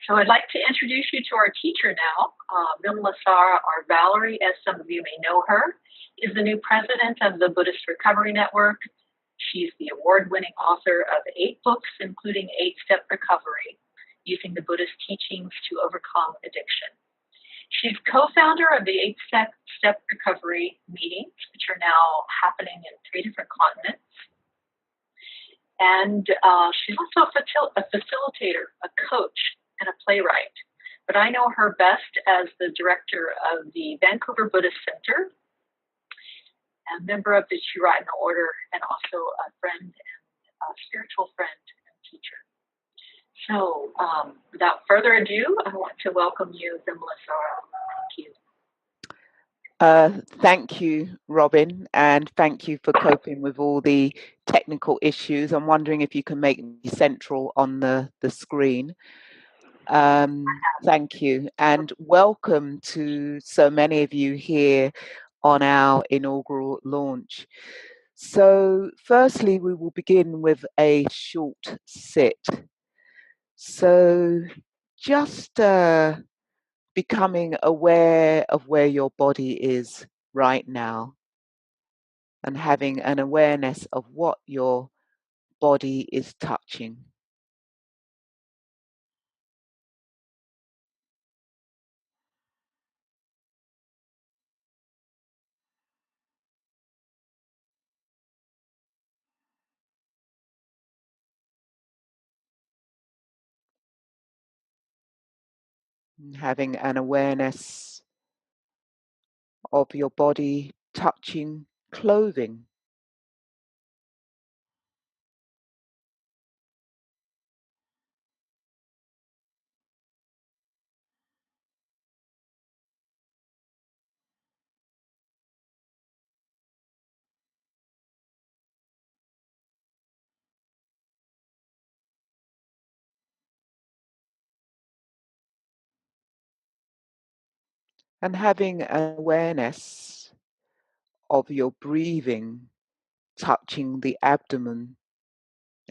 So I'd like to introduce you to our teacher now. Vimalasara, or Valerie, as some of you may know her, is the new president of the Buddhist Recovery Network. She's the award-winning author of 8 books, including 8-Step Recovery, using the Buddhist teachings to overcome addiction. She's co-founder of the 8-Step Recovery meetings, which are now happening in 3 different continents. And she's also a facilitator, a coach, and a playwright. But I know her best as the director of the Vancouver Buddhist Center, a member of the Chiratana Order, and also a friend and a spiritual friend and teacher. So without further ado, I want to welcome you, Vimalasara. Thank you. Thank you, Robin, and thank you for coping with all the technical issues. I'm wondering if you can make me central on the screen. Thank you, and welcome to so many of you here on our inaugural launch. So firstly, we will begin with a short sit. So just becoming aware of where your body is right now and having an awareness of what your body is touching. Having an awareness of your body touching clothing. And having an awareness of your breathing touching the abdomen.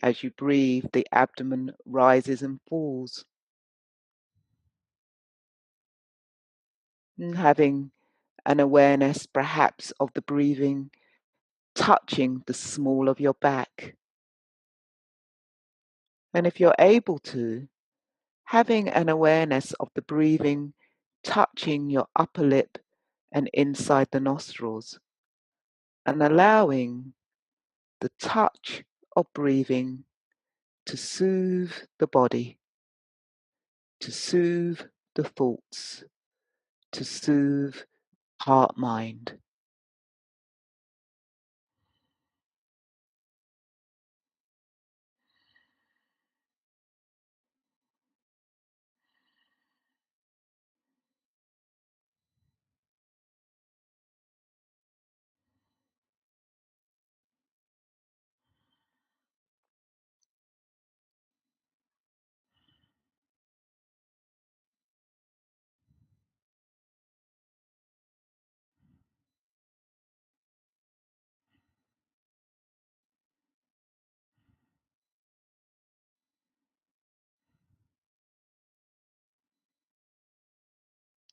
As you breathe, the abdomen rises and falls. And having an awareness perhaps of the breathing touching the small of your back. And if you're able to, having an awareness of the breathing touching your upper lip and inside the nostrils, and allowing the touch of breathing to soothe the body, to soothe the thoughts, to soothe heart-mind.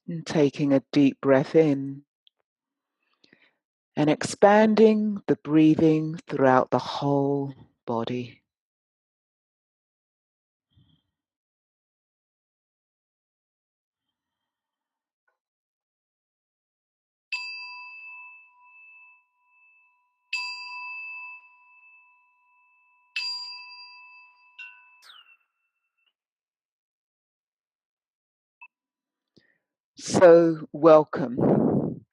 And taking a deep breath in and expanding the breathing throughout the whole body. So welcome.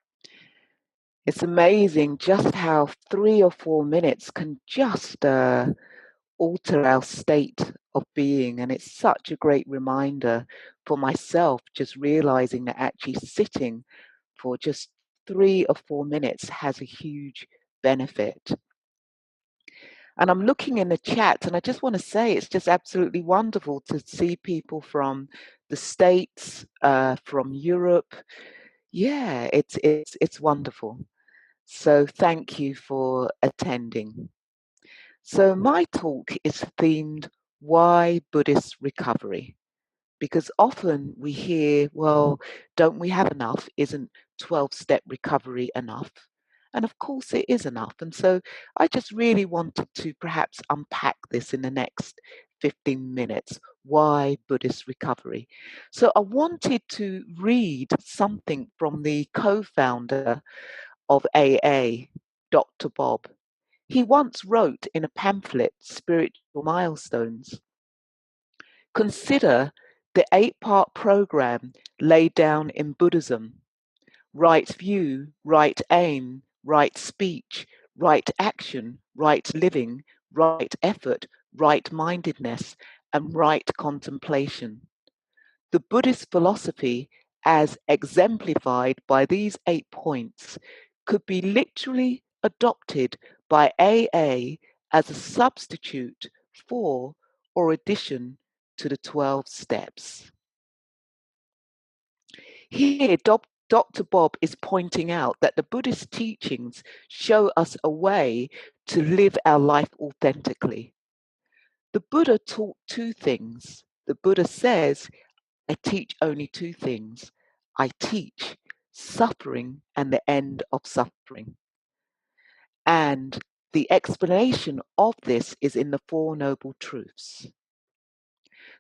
It's amazing just how 3 or 4 minutes can just alter our state of being. And it's such a great reminder for myself, just realizing that actually sitting for just 3 or 4 minutes has a huge benefit. And I'm looking in the chat, and I just want to say it's just absolutely wonderful to see people from the States, from Europe. Yeah, it's wonderful. So thank you for attending. So my talk is themed Why Buddhist Recovery? Because often we hear, well, don't we have enough? Isn't 12-step recovery enough? And of course it is enough. And so I just really wanted to perhaps unpack this in the next 15 minutes. Why Buddhist recovery? So I wanted to read something from the co-founder of AA, Dr. Bob. He once wrote in a pamphlet, Spiritual Milestones, consider the 8-part program laid down in Buddhism: right view, right aim, right speech, right action, right living, right effort, right mindedness, and right contemplation. The Buddhist philosophy, as exemplified by these 8 points, could be literally adopted by AA as a substitute for or addition to the 12 steps. Here, Dr. Bob is pointing out that the Buddhist teachings show us a way to live our life authentically. The Buddha taught 2 things. The Buddha says, I teach only 2 things. I teach suffering and the end of suffering. And the explanation of this is in the Four Noble Truths.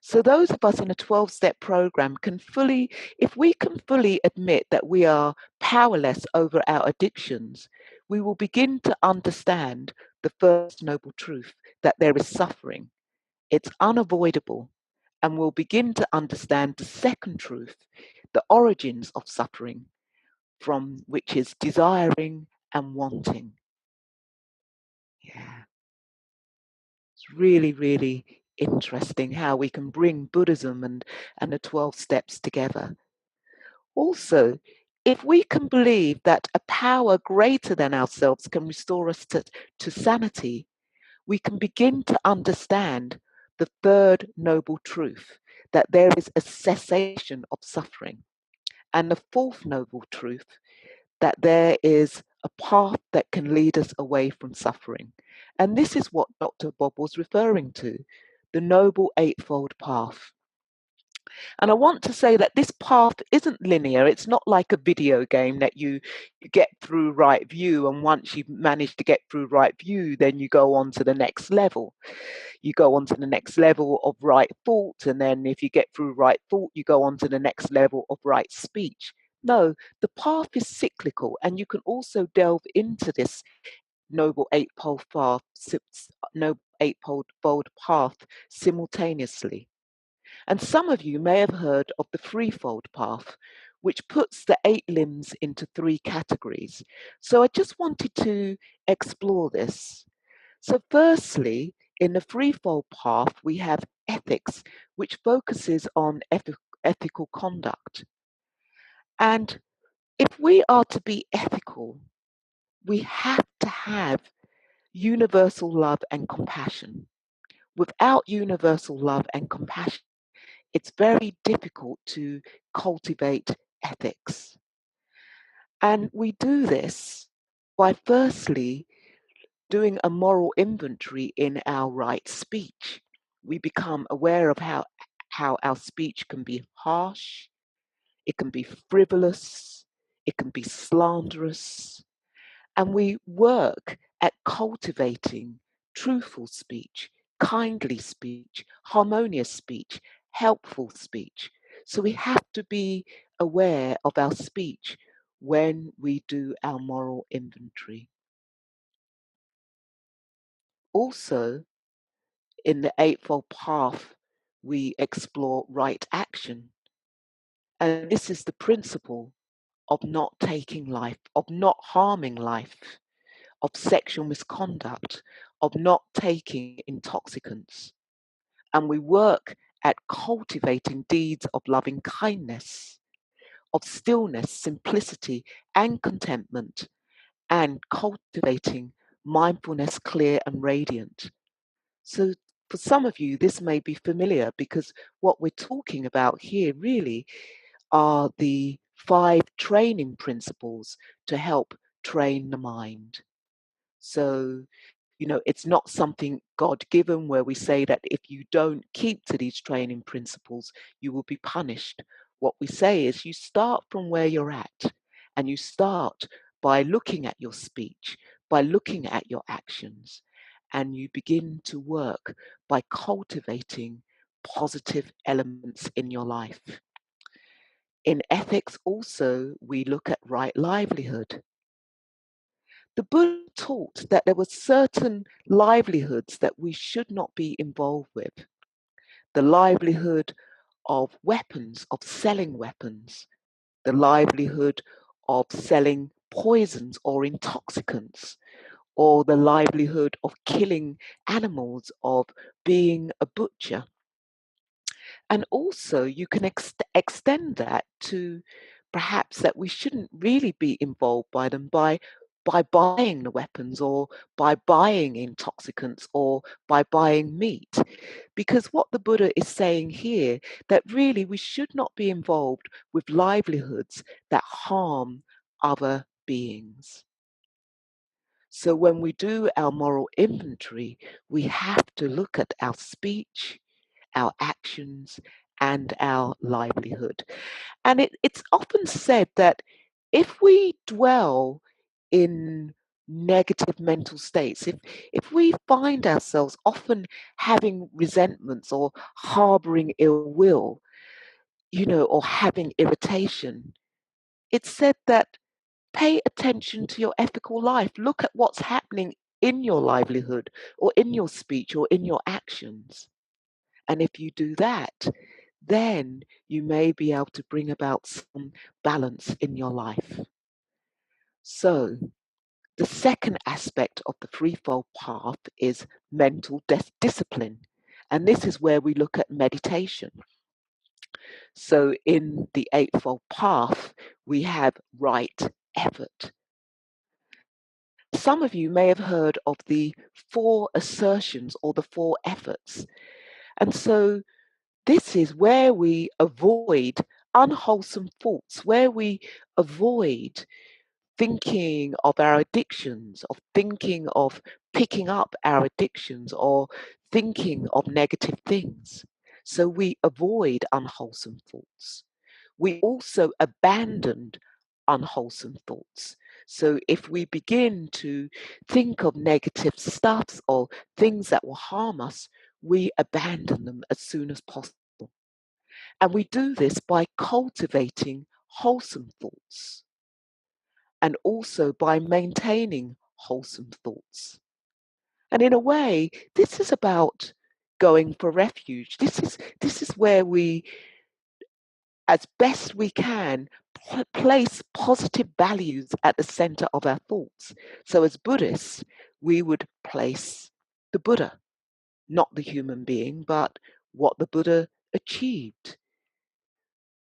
So those of us in a 12-step program if we can fully admit that we are powerless over our addictions, we will begin to understand the first noble truth, that there is suffering. It's unavoidable. And we'll begin to understand the second truth, the origins of suffering, from which is desiring and wanting. Yeah. It's really, really interesting how we can bring Buddhism and the 12 steps together. Also, if we can believe that a power greater than ourselves can restore us to sanity, we can begin to understand the third noble truth, that there is a cessation of suffering. And the fourth noble truth, that there is a path that can lead us away from suffering. And this is what Dr. Bob was referring to, the Noble Eightfold Path. And I want to say that this path isn't linear. It's not like a video game that you get through right view, and once you've managed to get through right view, then you go on to the next level. You go on to the next level of right thought, and then if you get through right thought, you go on to the next level of right speech. No, the path is cyclical, and you can also delve into this Noble Eightfold Path, Noble Eightfold Path simultaneously. And some of you may have heard of the threefold path, which puts the 8 limbs into 3 categories. So I just wanted to explore this. So firstly, in the threefold path, we have ethics, which focuses on ethical conduct. And if we are to be ethical, we have to have universal love and compassion. Without universal love and compassion, it's very difficult to cultivate ethics. And we do this by firstly doing a moral inventory in our right speech. We become aware of how our speech can be harsh, it can be frivolous, it can be slanderous, and we work at cultivating truthful speech, kindly speech, harmonious speech, helpful speech. So we have to be aware of our speech when we do our moral inventory. Also, in the Eightfold Path, we explore right action. And this is the principle of not taking life, of not harming life, of sexual misconduct, of not taking intoxicants. And we work at cultivating deeds of loving kindness, of stillness, simplicity, and contentment, and cultivating mindfulness clear and radiant. So for some of you, this may be familiar because what we're talking about here really are the 5 training principles to help train the mind. So It's not something God-given where we say that if you don't keep to these training principles, you will be punished. What we say is you start from where you're at, and you start by looking at your speech, by looking at your actions, and you begin to work by cultivating positive elements in your life. In ethics also, we look at right livelihood. The Buddha taught that there were certain livelihoods that we should not be involved with. The livelihood of weapons, of selling weapons, the livelihood of selling poisons or intoxicants, or the livelihood of killing animals, of being a butcher. And also you can extend that to perhaps that we shouldn't really be involved by them by buying the weapons, or by buying intoxicants, or by buying meat. Because what the Buddha is saying here, that really we should not be involved with livelihoods that harm other beings. So when we do our moral inventory, we have to look at our speech, our actions, and our livelihood. And it's often said that if we dwell in negative mental states, if we find ourselves often having resentments or harboring ill will, or having irritation, it's said that pay attention to your ethical life. Look at what's happening in your livelihood, or in your speech, or in your actions. And if you do that, then you may be able to bring about some balance in your life. So, the second aspect of the threefold path is mental discipline. And this is where we look at meditation. So, in the eightfold path, we have right effort. Some of you may have heard of the 4 assertions or the 4 efforts. And so this is where we avoid unwholesome thoughts, where we avoid thinking of our addictions, of thinking of picking up our addictions, or thinking of negative things. So we avoid unwholesome thoughts. We also abandoned unwholesome thoughts. So if we begin to think of negative stuffs or things that will harm us, we abandon them as soon as possible. And we do this by cultivating wholesome thoughts, and also by maintaining wholesome thoughts. And in a way, this is about going for refuge. This is where we, as best we can, place positive values at the center of our thoughts. So as Buddhists, we would place the Buddha, not the human being, but what the Buddha achieved.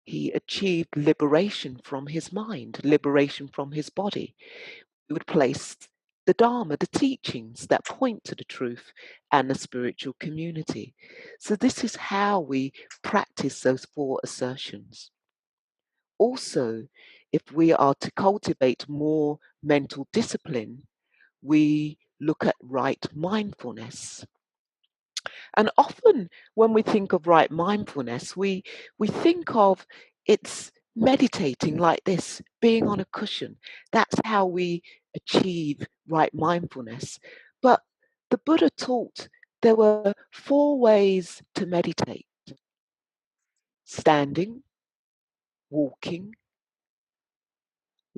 He achieved liberation from his mind, liberation from his body. We would place the Dharma, the teachings that point to the truth, and the spiritual community. So this is how we practice those 4 assertions. Also, if we are to cultivate more mental discipline, we look at right mindfulness. And often when we think of right mindfulness, we think of it's meditating like this, being on a cushion. That's how we achieve right mindfulness. But the Buddha taught there were 4 ways to meditate: standing, walking,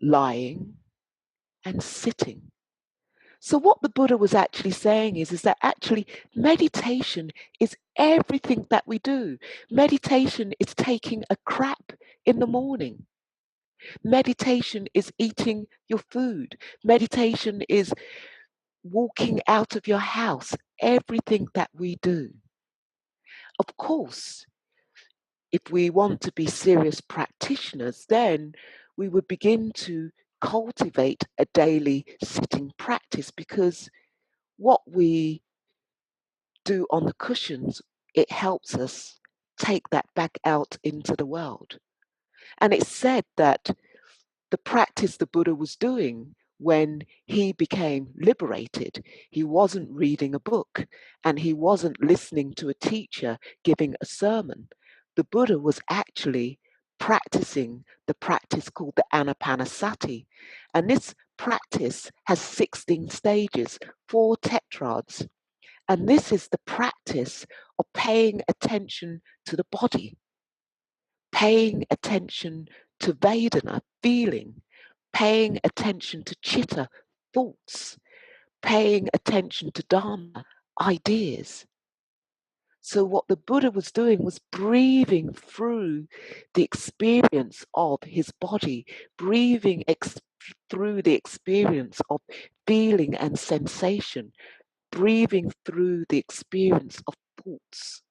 lying, and sitting. So what the Buddha was actually saying is that actually meditation is everything that we do. Meditation is taking a crap in the morning. Meditation is eating your food. Meditation is walking out of your house. Everything that we do. Of course, if we want to be serious practitioners, then we would begin to cultivate a daily sitting practice, because what we do on the cushions, it helps us take that back out into the world. And it's said that the practice the Buddha was doing when he became liberated, he wasn't reading a book and he wasn't listening to a teacher giving a sermon. The Buddha was actually practicing the practice called the Anapanasati. And this practice has 16 stages, 4 tetrads. And this is the practice of paying attention to the body, paying attention to Vedana, feeling, paying attention to chitta, thoughts, paying attention to Dharma, ideas. So what the Buddha was doing was breathing through the experience of his body, breathing through the experience of feeling and sensation, breathing through the experience of thoughts,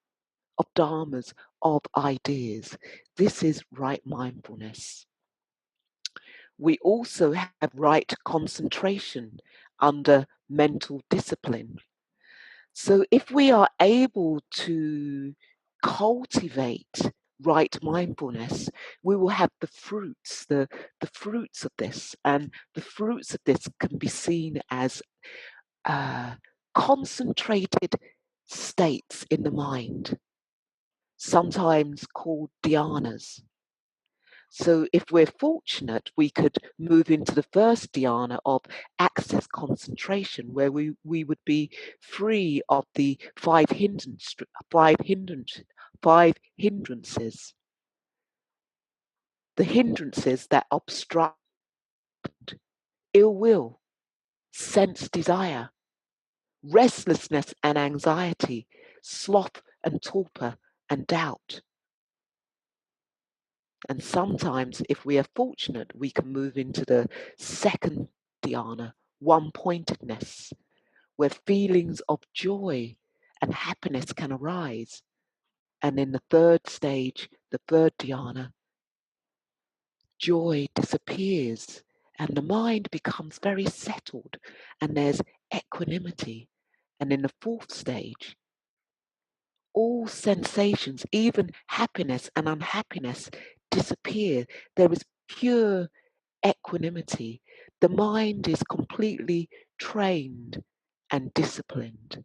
of dharmas, of ideas. This is right mindfulness. We also have right concentration under mental discipline. So if we are able to cultivate right mindfulness, we will have the fruits of this. And the fruits of this can be seen as concentrated states in the mind, sometimes called dhyanas. So if we're fortunate, we could move into the first dhyana of access concentration, where we would be free of the five hindrances, the hindrances that obstruct ill will, sense desire, restlessness and anxiety, sloth and torpor and doubt. And sometimes, if we are fortunate, we can move into the second dhyana, one-pointedness, where feelings of joy and happiness can arise. And in the third stage, the third dhyana, joy disappears and the mind becomes very settled and there's equanimity. And in the fourth stage, all sensations, even happiness and unhappiness, disappear. There is pure equanimity. The mind is completely trained and disciplined.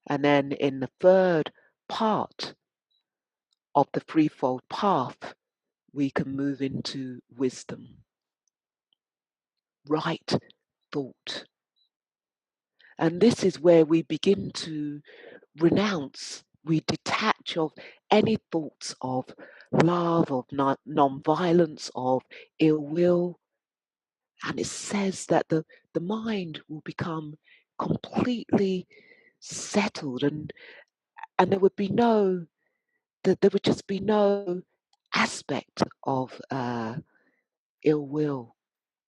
And then in the third part of the threefold path, we can move into wisdom, right thought. And this is where we begin to renounce, we detach of any thoughts of love, of non-violence, of ill will. And it says that the mind will become completely settled and there would be no, there would just be no aspect of ill will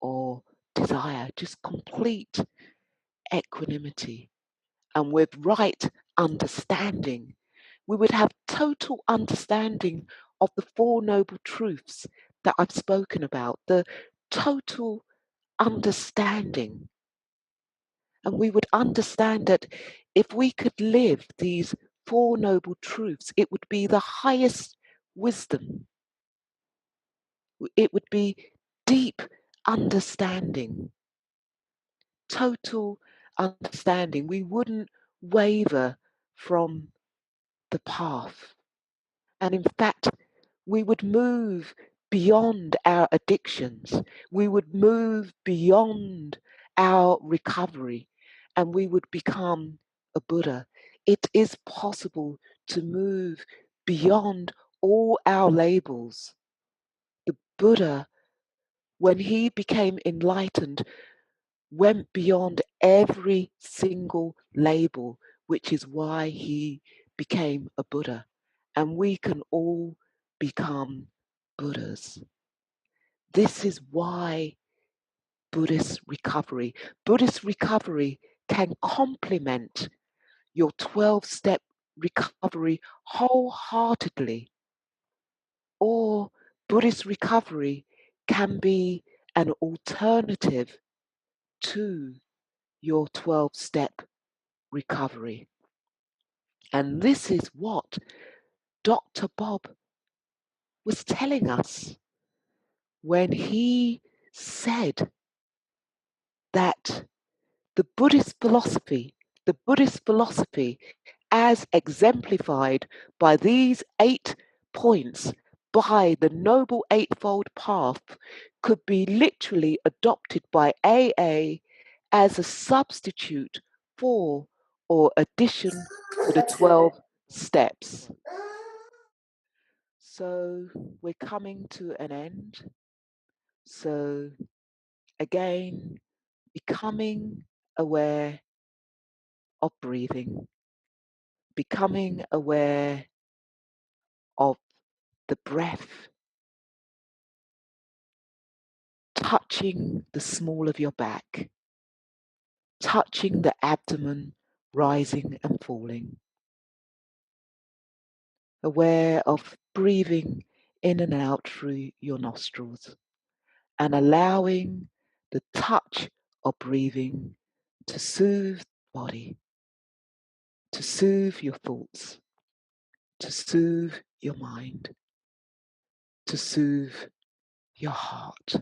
or desire, just complete equanimity. And with right understanding, we would have total understanding of the Four Noble Truths that I've spoken about, the total understanding. And we would understand that if we could live these Four Noble Truths, it would be the highest wisdom. It would be deep understanding, total understanding. We wouldn't waver from the path. And in fact, we would move beyond our addictions. We would move beyond our recovery and we would become a Buddha. It is possible to move beyond all our labels. The Buddha, when he became enlightened, went beyond every single label, which is why he became a Buddha. And we can all become Buddhas. This is why Buddhist recovery can complement your 12-step recovery wholeheartedly, or Buddhist recovery can be an alternative to your 12-step recovery. And this is what Dr. Bob was telling us when he said that the Buddhist philosophy, as exemplified by these 8 points, by the Noble Eightfold Path, could be literally adopted by AA as a substitute for or addition to the 12 steps. So we're coming to an end. So again, becoming aware of breathing, becoming aware of the breath, touching the small of your back, touching the abdomen, rising and falling, aware of breathing in and out through your nostrils, and allowing the touch of breathing to soothe the body, to soothe your thoughts, to soothe your mind, to soothe your heart.